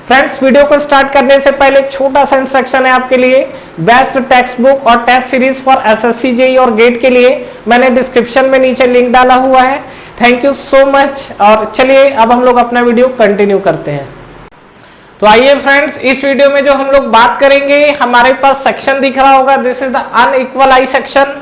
Friends, video को start करने से पहले एक छोटा सा इंस्ट्रक्शन है आपके लिए। बेस्ट टेक्स्ट बुक और test series for SSC JEE और गेट के लिए मैंने डिस्क्रिप्शन में नीचे लिंक डाला हुआ है। Thank you so much. और चलिए अब हम लोग अपना वीडियो कंटिन्यू करते हैं। तो आइए फ्रेंड्स, इस वीडियो में जो हम लोग बात करेंगे, हमारे पास सेक्शन दिख रहा होगा, this is the unequal I section.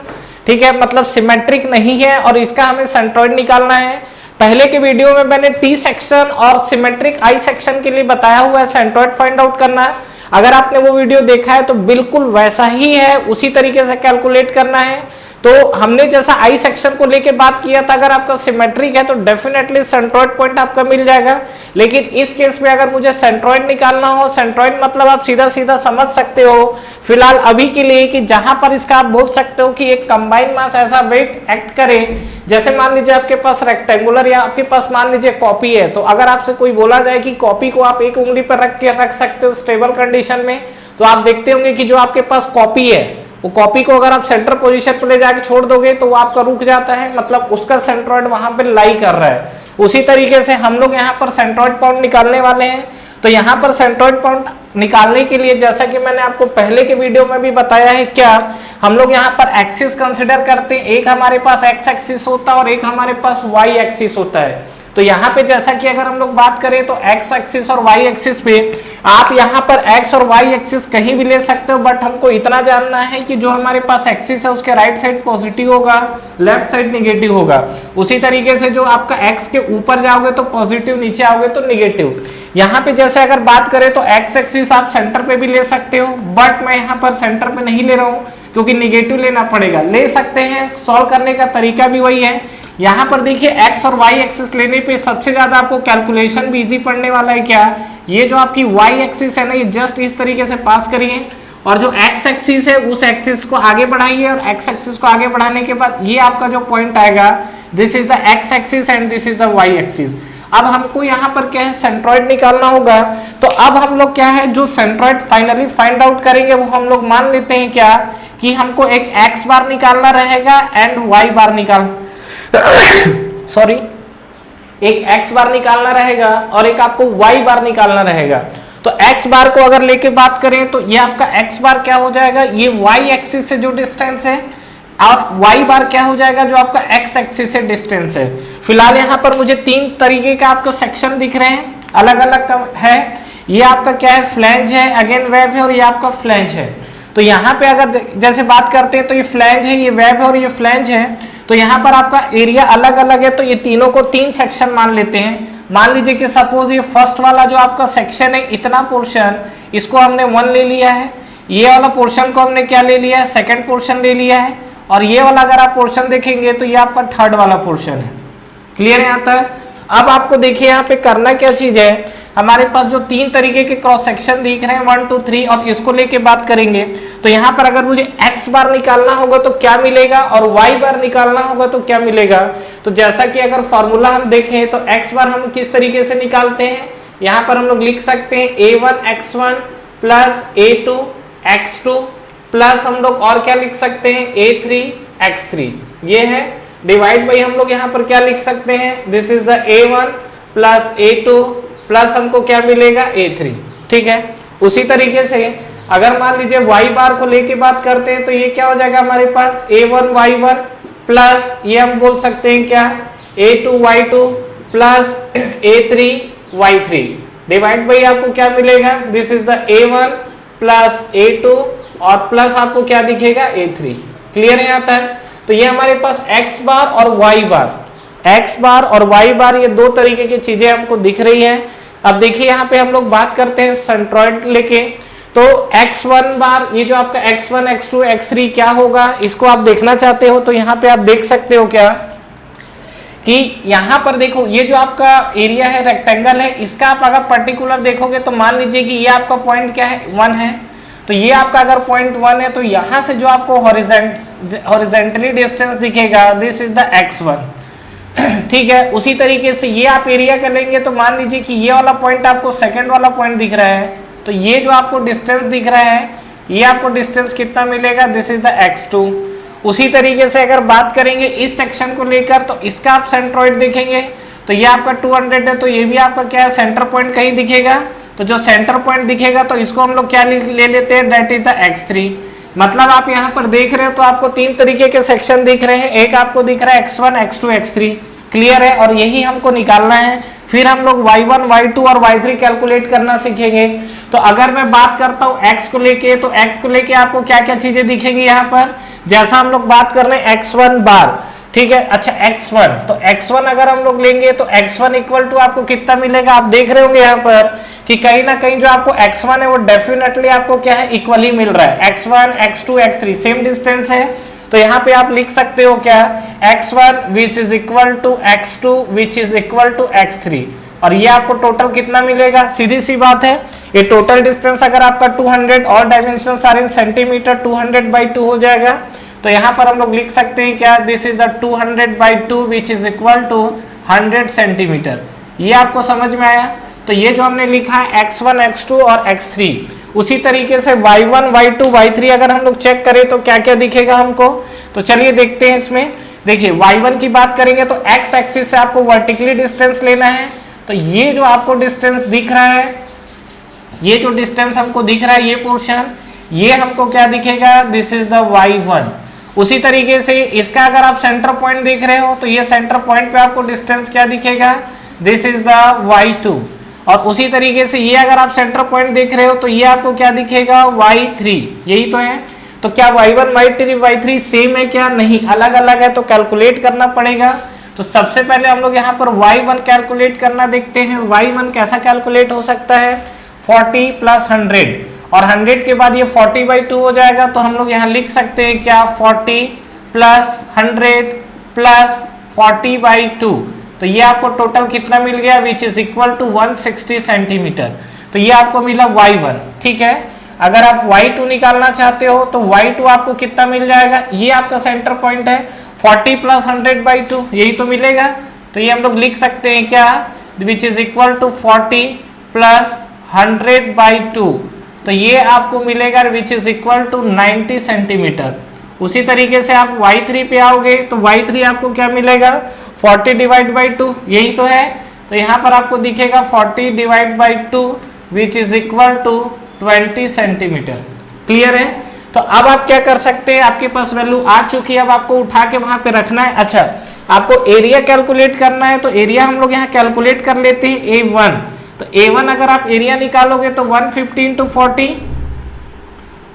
ठीक है, मतलब सिमेट्रिक नहीं है और इसका हमें सेंट्रोइड निकालना है। पहले के वीडियो में मैंने टी सेक्शन और सिमेट्रिक आई सेक्शन के लिए बताया हुआ है सेंट्रोइड फाइंड आउट करना है। अगर आपने वो वीडियो देखा है तो बिल्कुल वैसा ही है, उसी तरीके से कैलकुलेट करना है। तो हमने जैसा आई सेक्शन को लेके बात किया था, अगर आपका सिमेट्रिक है तो डेफिनेटली सेंट्रोइड पॉइंट आपका मिल जाएगा। लेकिन इस केस में अगर मुझे सेंट्रोइड निकालना हो, सेंट्रोइड मतलब आप सीधा सीधा समझ सकते हो फिलहाल अभी के लिए कि जहां पर इसका आप बोल सकते हो कि एक कंबाइंड मास ऐसा वेट एक्ट करे, जैसे मान लीजिए आपके पास रेक्टेंगुलर या आपके पास मान लीजिए कॉपी है। तो अगर आपसे कोई बोला जाए कि कॉपी को आप एक उंगली पर रख सकते हो स्टेबल कंडीशन में, तो आप देखते होंगे कि जो आपके पास कॉपी है वो कॉपी को अगर आप सेंटर पोजीशन पर ले जाके छोड़ दोगे तो वो आपका रुक जाता है, मतलब उसका सेंट्रोइड वहां पे लाई कर रहा है। उसी तरीके से हम लोग यहाँ पर सेंट्रोइड पॉइंट निकालने वाले हैं। तो यहाँ पर सेंट्रोइड पॉइंट निकालने के लिए, जैसा कि मैंने आपको पहले के वीडियो में भी बताया है, क्या हम लोग यहाँ पर एक्सिस कंसिडर करते हैं। एक हमारे पास एक्स एक्सिस होता है और एक हमारे पास वाई एक्सिस होता है। तो यहाँ पे जैसा कि अगर हम लोग बात करें तो एक्स एक्सिस और वाई एक्सिस पे आप यहाँ पर एक्स और वाई एक्सिस कहीं भी ले सकते हो, बट हमको इतना जानना है कि जो हमारे पास एक्सिस है उसके राइट साइड पॉजिटिव होगा, लेफ्ट साइड निगेटिव होगा। उसी तरीके से जो आपका एक्स के ऊपर जाओगे तो पॉजिटिव, नीचे आओगे तो निगेटिव। यहाँ पे जैसे अगर बात करें तो एक्स एक्सिस आप सेंटर पे भी ले सकते हो, बट मैं यहाँ पर सेंटर पे नहीं ले रहा हूँ क्योंकि निगेटिव लेना पड़ेगा। ले सकते हैं, सॉल्व करने का तरीका भी वही है। यहाँ पर देखिए एक्स और वाई एक्सिस लेने पे सबसे ज्यादा आपको कैलकुलेशन भी इजी पड़ने वाला है। क्या ये जो आपकी वाई एक्सिस है ना, ये जस्ट इस तरीके से पास करिए और जो एक्स एक्सिस है उस एक्सिस को आगे बढ़ाइए और एक्स एक्सिस को आगे बढ़ाने के बाद ये आपका जो पॉइंट आएगा, this is the x axis and this is the y axis. अब हमको यहाँ पर क्या है, सेंट्रोइड निकालना होगा। तो अब हम लोग क्या है, जो सेंट्रोइड फाइनली फाइंड आउट करेंगे वो हम लोग मान लेते हैं क्या कि हमको एक एक्स बार निकालना रहेगा एंड वाई बार सॉरी, एक एक्स बार निकालना रहेगा और एक आपको वाई बार निकालना रहेगा। तो एक्स बार को अगर लेके बात करें तो ये आपका एक्स बार क्या हो जाएगा, ये वाई एक्सिस से जो डिस्टेंस है, और वाई बार क्या हो जाएगा, जो आपका एक्स एक्सिस से डिस्टेंस है। फिलहाल यहाँ पर मुझे तीन तरीके का आपको सेक्शन दिख रहे हैं, अलग अलग है। ये आपका क्या है, फ्लैंज है, अगेन वेब है और ये आपका फ्लैंज है। तो यहाँ पे अगर जैसे बात करते हैं तो ये फ्लैंज है, ये वेब है और ये फ्लैंज है। तो यहाँ पर आपका एरिया अलग अलग है, तो ये तीनों को तीन सेक्शन मान लेते हैं। मान लीजिए कि सपोज ये फर्स्ट वाला जो आपका सेक्शन है, इतना पोर्शन, इसको हमने 1 ले लिया है। ये वाला पोर्शन को हमने क्या ले लिया है, सेकंड पोर्शन ले लिया है। और ये वाला अगर आप पोर्शन देखेंगे तो ये आपका थर्ड वाला पोर्शन है। क्लियर है यहाँ तक? अब आपको देखिए यहाँ पे करना क्या चीज है, हमारे पास जो तीन तरीके के क्रॉस सेक्शन दिख रहे हैं 1 2 3, और इसको लेके बात करेंगे तो यहाँ पर अगर मुझे x बार निकालना होगा तो क्या मिलेगा और y बार निकालना होगा तो क्या मिलेगा। तो जैसा कि अगर फॉर्मूला हम देखें तो x बार हम किस तरीके से निकालते हैं, यहाँ पर हम लोग लिख सकते हैं a1 x1 plus a2 x2 plus हम लोग और क्या लिख सकते हैं a3 x3। ये है डिवाइड बाई, हम लोग यहाँ पर क्या लिख सकते हैं, this is the a1 plus a2 plus हमको क्या मिलेगा a3। ठीक है, उसी तरीके से अगर मान लीजिए y बार को लेके बात करते हैं तो ये क्या हो जाएगा हमारे पास, a1 y1 प्लस ये हम बोल सकते हैं क्या, a2 y2 plus a3 y3 divide by आपको क्या मिलेगा, this is the a1 plus a2 और प्लस आपको क्या दिखेगा a3। क्लियर है यहाँ तक? तो ये हमारे पास x बार और y बार, x बार और y बार, ये दो तरीके की चीजें हमको दिख रही है। अब देखिए यहाँ पे हम लोग बात करते हैं सेंट्रोइड लेके, तो x1 बार, ये जो आपका x1 x2 x3 क्या होगा, इसको आप देखना चाहते हो तो यहाँ पे आप देख सकते हो क्या कि यहाँ पर देखो ये जो आपका एरिया है, रेक्टेंगल है, इसका आप अगर पर्टिकुलर देखोगे तो मान लीजिए कि ये आपका पॉइंट क्या है, 1 है। तो ये आपका अगर पॉइंट 1 है तो यहाँ से जो आपको हॉरिजेंटली डिस्टेंस दिखेगा, दिस इज द x1। ठीक है, उसी तरीके से ये आप एरिया कर लेंगे तो मान लीजिए कि ये वाला पॉइंट आपको सेकंड वाला पॉइंट दिख रहा है, तो ये जो आपको डिस्टेंस दिख रहा है, ये आपको डिस्टेंस कितना मिलेगा, दिस इज द x2। उसी तरीके से अगर बात करेंगे इस सेक्शन को लेकर तो इसका आप सेंट्रोइड देखेंगे तो ये आपका 200 है, तो ये भी आपका क्या है, सेंटर पॉइंट कहीं दिखेगा तो जो सेंटर पॉइंट दिखेगा तो इसको हम लोग क्या ले लेते हैं, दैट इज द x3। मतलब आप यहाँ पर देख रहे हो तो आपको तीन तरीके के सेक्शन दिख रहे हैं, एक आपको दिख रहा है x1, x2, x3, क्लियर है, और यही हमको निकालना है। फिर हम लोग y1, y2 और y3 कैलकुलेट करना सीखेंगे। तो अगर मैं बात करता हूँ x को लेके, तो x को लेके आपको क्या क्या चीजें दिखेगी यहाँ पर, जैसा हम लोग बात कर रहे हैं x1 बार, ठीक है। अच्छा x1, तो x1 अगर हम लोग लेंगे तो x1 इक्वल टू आपको कितना मिलेगा, आप देख रहे होंगे यहाँ पर कि कहीं ना कहीं जो आपको x1 है वो डेफिनेटली आपको क्या है, इक्वली मिल रहा है। x1, x2, x3 same distance है, तो यहाँ पे आप लिख सकते हो क्या, x1 which is equal to x2 which is equal to x3, और ये आपको टोटल कितना मिलेगा, सीधी सी बात है, ये टोटल डिस्टेंस अगर आपका 200 और डायमेंशंस आर इन सेंटीमीटर, 200/2 हो जाएगा। तो यहाँ पर हम लोग लिख सकते हैं क्या, this is the 200/2 which is equal to 100 centimetre. ये आपको समझ में आया। तो ये जो हमने लिखा है x1, x2 और x3, उसी तरीके से y1, y2, y3 अगर हम लोग चेक करें तो क्या क्या दिखेगा हमको, तो चलिए देखते हैं इसमें। देखिए y1 की बात करेंगे तो x एक्सिस से आपको वर्टिकली डिस्टेंस लेना है, तो ये जो आपको डिस्टेंस दिख रहा है, ये जो डिस्टेंस हमको दिख रहा है, ये पोर्शन, ये हमको क्या दिखेगा, दिस इज द y1। उसी तरीके से इसका अगर आप सेंटर पॉइंट देख रहे हो तो ये सेंटर पॉइंट पे आपको डिस्टेंस क्या दिखेगा, दिस इज द y2। और उसी तरीके से ये अगर आप सेंटर पॉइंट देख रहे हो तो ये आपको क्या दिखेगा, y3, यही तो है। तो क्या y1, y3, y3 सेम है क्या, नहीं, अलग अलग है, तो कैलकुलेट करना पड़ेगा। तो सबसे पहले हम लोग यहाँ पर y1 कैलकुलेट करना देखते हैं। y1 कैसा कैलकुलेट हो सकता है, 40 + 100, और 100 के बाद ये 40/2 हो जाएगा, तो हम लोग यहाँ लिख सकते हैं क्या, 40 + 100 + 40/2, तो ये आपको टोटल कितना मिल गया, which is equal to 160 centimetre. तो ये आपको मिला y1, ठीक है। अगर आप y2 निकालना चाहते हो तो y2 आपको कितना मिल जाएगा, ये आपका सेंटर पॉइंट है, 40 + 100/2, यही तो मिलेगा। तो ये हम लोग लिख सकते हैं क्या, विच इज इक्वल टू 40 + 100/2, तो ये आपको मिलेगा which is equal to 90 centimetre. उसी तरीके से आप y3 पे आओगे तो y3 आपको क्या मिलेगा, 40/2, यही तो है। तो यहाँ पर आपको दिखेगा 40/2 which is equal to 20 centimetre, clear है। तो अब आप क्या कर सकते हैं, आपके पास वैल्यू आ चुकी है, अब आपको उठा के वहां पे रखना है। अच्छा, आपको एरिया कैलकुलेट करना है, तो एरिया हम लोग यहाँ कैलकुलेट कर लेते हैं, A1। तो A1 अगर आप एरिया निकालोगे तो 150 × 40,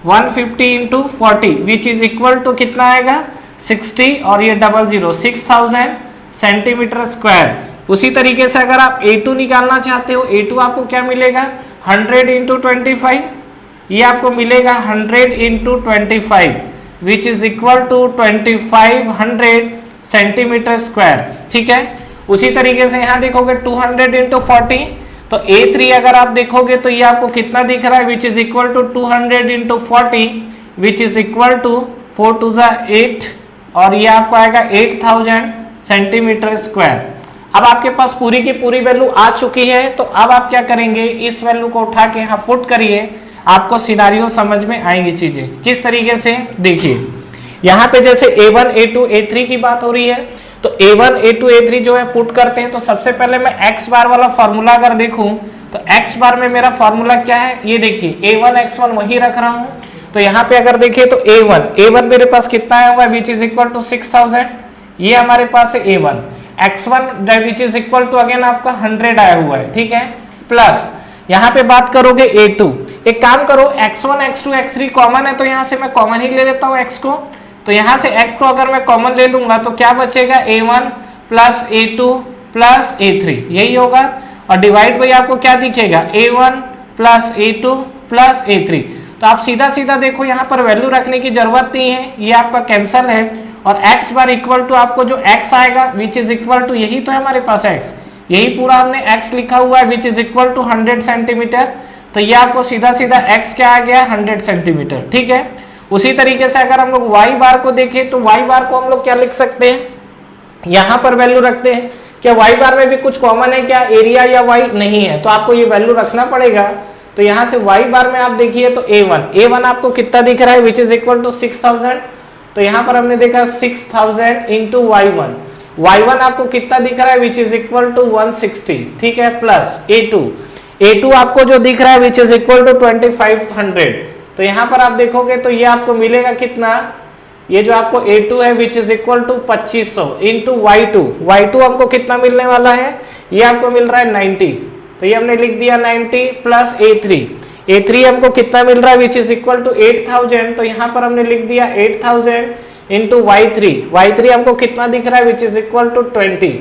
150 × 40 विच इज इक्वल टू कितना आएगा, 60, और ये 00, 6000 सेंटीमीटर स्क्वायर। उसी तरीके से अगर आप A2 निकालना चाहते हो, A2 आपको क्या मिलेगा, 100 × 25, ये आपको मिलेगा 100 × 25 which is equal to 2500 centimetre square, ठीक है। उसी तरीके से यहाँ देखोगे 200 × 40, तो A3 अगर आप देखोगे तो ये आपको कितना दिख रहा है, which is equal to 200 × 40 which is equal to 4 2 8, और ये आपको आएगा 8000 सेंटीमीटर स्क्वायर। अब आपके पास पूरी की पूरी वैल्यू आ चुकी है, तो अब आप क्या करेंगे, इस वैल्यू को उठा के यहाँ पुट करिए, आपको सिनारियो समझ में आएंगी चीजें किस तरीके से। देखिए यहाँ पे जैसे A1, A2, A3 की बात हो रही है, तो A1, A2, A3 जो है पुट करते हैं। तो सबसे पहले मैं x बार वाला फॉर्मूला अगर देखूं तो x बार में मेरा फॉर्मूला क्या है, ये देखिए A1 x1 वही रख रहा हूं। तो यहाँ पे अगर देखिए तो A1 मेरे पास कितना आया हुआ है, विच इज इक्वल टू 6000, ये हमारे पास है A1। x1 which is equal to again आपका 100 आया हुआ है, ठीक है, प्लस यहाँ पे बात करोगे A2। एक काम करो, x1, x2, x3 कॉमन है, तो यहाँ से मैं कॉमन ही ले लेता हूँ x को। तो यहाँ से x को अगर मैं कॉमन ले लूंगा तो क्या बचेगा, A1 + A2 + A3, यही होगा। और डिवाइड बाई आपको क्या दिखेगा, A1 + A2 + A3। तो आप सीधा सीधा देखो, यहाँ पर वैल्यू रखने की जरूरत नहीं है, ये आपका कैंसल है। और x बार इक्वल टू आपको जो x आएगा विच इज इक्वल टू, यही तो है हमारे पास x, यही पूरा हमने x लिखा हुआ है, which is equal to 100 centimetre. तो ये आपको सीधा सीधा x क्या आ गया, 100 सेंटीमीटर, ठीक है। उसी तरीके से अगर हम लोग y बार को देखें तो y बार को हम लोग क्या लिख सकते हैं, यहाँ पर वैल्यू रखते हैं। क्या y बार में भी कुछ कॉमन है क्या, एरिया या y नहीं है, तो आपको ये वैल्यू रखना पड़ेगा। तो यहाँ से y बार में आप देखिए तो A1 आपको कितना दिख रहा है, विच इज इक्वल टू 6000। तो यहाँ पर हमने देखा 6000 इंटू y1 आपको कितना दिख रहा है, विच इज इक्वल टू 160, ठीक है, प्लस A2 A2 आपको जो दिख रहा है विच इज इक्वल टू 2500, तो यहां पर आप देखोगे तो ये आपको मिलेगा कितना, ये जो आपको A2 है which is equal to 2500 into Y2 आपको कितना मिलने वाला है, ये आपको मिल रहा है 90, तो ये हमने लिख दिया 90 प्लस A3 हमको कितना मिल रहा है विच इज इक्वल टू 8000, तो यहां पर हमने लिख दिया 8000 इंटू Y3 हमको कितना दिख रहा है विच इज इक्वल टू 20,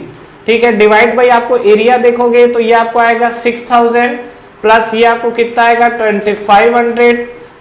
ठीक है, डिवाइड बाई आपको एरिया देखोगे तो ये आपको आएगा 6000 प्लस ये आपको कितना आएगा 2500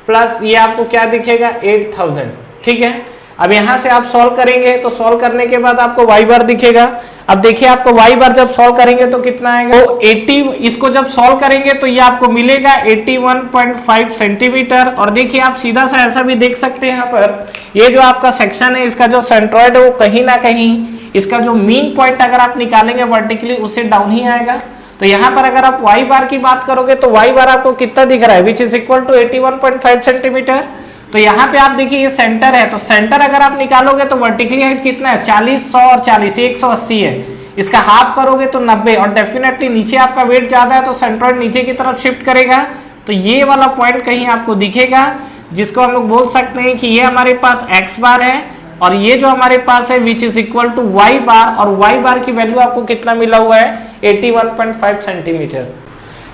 प्लस ये आपको क्या दिखेगा 8000, ठीक है। अब यहां से आप सॉल्व करेंगे तो सॉल्व करने के बाद आपको y बार दिखेगा। अब देखिए आपको y बार जब सॉल्व करेंगे तो कितना आएगा, तो 80, इसको जब सॉल्व करेंगे तो ये आपको मिलेगा 81.5 सेंटीमीटर। और देखिए आप सीधा सा ऐसा भी देख सकते हैं, यहाँ पर ये जो आपका सेक्शन है इसका जो सेंट्रॉइड है वो कहीं ना कहीं इसका जो मीन पॉइंट अगर आप निकालेंगे वर्टिकली उससे डाउन ही आएगा। तो यहाँ पर अगर आप y बार की बात करोगे तो y बार आपको कितना दिख रहा है which is equal to 81.5 centimetre. तो यहाँ पे आप देखिए ये सेंटर है, तो सेंटर अगर आप निकालोगे तो वर्टिकली हाइट कितना है 40, 100 और 40 180 है, इसका हाफ करोगे तो 90, और डेफिनेटली नीचे आपका वेट ज्यादा है तो सेंट्रॉइड नीचे की तरफ शिफ्ट करेगा। तो ये वाला पॉइंट कहीं आपको दिखेगा जिसको हम लोग बोल सकते हैं कि ये हमारे पास x बार है और ये जो हमारे पास है which is equal to y bar, और y बार की वैल्यू आपको कितना मिला हुआ है 81.5 centimetre.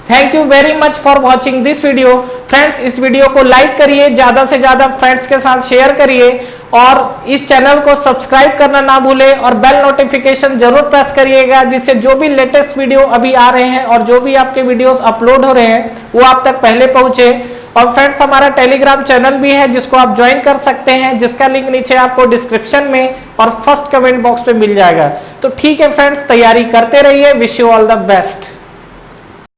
Thank you very much for watching this video. Friends इस वीडियो को लाइक करिए, ज्यादा से ज्यादा फ्रेंड्स के साथ शेयर करिए और इस चैनल को सब्सक्राइब करना ना भूलें और बेल नोटिफिकेशन जरूर प्रेस करिएगा, जिससे जो भी लेटेस्ट वीडियो अभी आ रहे हैं और जो भी आपके वीडियोस अपलोड हो रहे हैं वो आप तक पहले पहुंचे। और फ्रेंड्स हमारा टेलीग्राम चैनल भी है जिसको आप ज्वाइन कर सकते हैं, जिसका लिंक नीचे आपको डिस्क्रिप्शन में और फर्स्ट कमेंट बॉक्स में मिल जाएगा। तो ठीक है फ्रेंड्स, तैयारी करते रहिए। Wish you all the best.